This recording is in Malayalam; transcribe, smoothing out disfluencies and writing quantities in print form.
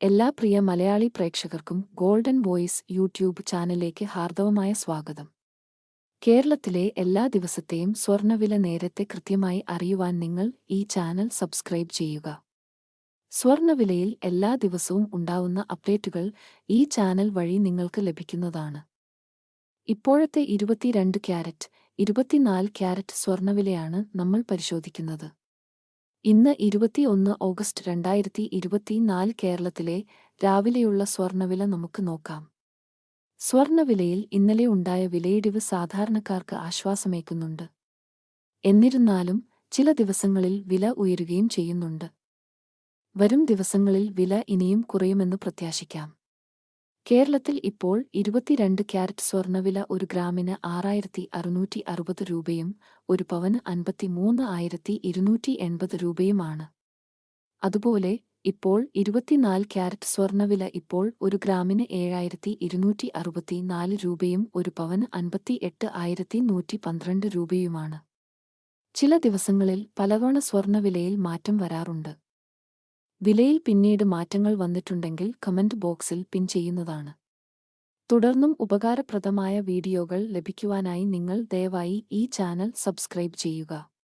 എല്ലാ പ്രിയ മലയാളി പ്രേക്ഷകർക്കും ഗോൾഡൻ വോയിസ് യൂട്യൂബ് ചാനലിലേക്ക് ഹാർദവമായ സ്വാഗതം. കേരളത്തിലെ എല്ലാ ദിവസത്തെയും സ്വർണ്ണവില നേരത്തെ കൃത്യമായി അറിയുവാൻ നിങ്ങൾ ഈ ചാനൽ സബ്സ്ക്രൈബ് ചെയ്യുക. സ്വർണ്ണവിലയിൽ എല്ലാ ദിവസവും ഉണ്ടാവുന്ന അപ്ഡേറ്റുകൾ ഈ ചാനൽ വഴി നിങ്ങൾക്ക് ലഭിക്കുന്നതാണ്. ഇപ്പോഴത്തെ 22 ക്യാരറ്റ്, 24 ക്യാരറ്റ് സ്വർണ്ണവിലയാണ് നമ്മൾ പരിശോധിക്കുന്നത്. ഇന്ന് 21 ഓഗസ്റ്റ് 2024 കേരളത്തിലെ രാവിലെയുള്ള സ്വർണ്ണവില നമുക്ക് നോക്കാം. സ്വർണ്ണവിലയിൽ ഇന്നലെ ഉണ്ടായ വിലയിടിവ് സാധാരണക്കാർക്ക് ആശ്വാസമേകുന്നുണ്ട്. എന്നിരുന്നാലും ചില ദിവസങ്ങളിൽ വില ഉയരുകയും ചെയ്യുന്നുണ്ട്. വരും ദിവസങ്ങളിൽ വില ഇനിയും കുറയുമെന്ന് പ്രത്യാശിക്കാം. കേരളത്തിൽ ഇപ്പോൾ 22 ക്യാരറ്റ് സ്വർണ്ണവില ഒരു ഗ്രാമിന് 6,660 രൂപയും ഒരു പവന് 53,280 രൂപയുമാണ്. അതുപോലെ ഇപ്പോൾ 24 ക്യാരറ്റ് സ്വർണ്ണവില ഇപ്പോൾ ഒരു ഗ്രാമിന് 7,264 രൂപയും ഒരു പവന് 58,112 രൂപയുമാണ്. ചില ദിവസങ്ങളിൽ പലതവണ സ്വർണ്ണവിലയിൽ മാറ്റം വരാറുണ്ട്. വിലയിൽ പിന്നീട് മാറ്റങ്ങൾ വന്നിട്ടുണ്ടെങ്കിൽ കമന്റ് ബോക്സിൽ പിൻ ചെയ്യുന്നതാണ്. തുടർന്നും ഉപകാരപ്രദമായ വീഡിയോകൾ ലഭിക്കുവാനായി നിങ്ങൾ ദയവായി ഈ ചാനൽ സബ്സ്ക്രൈബ് ചെയ്യുക.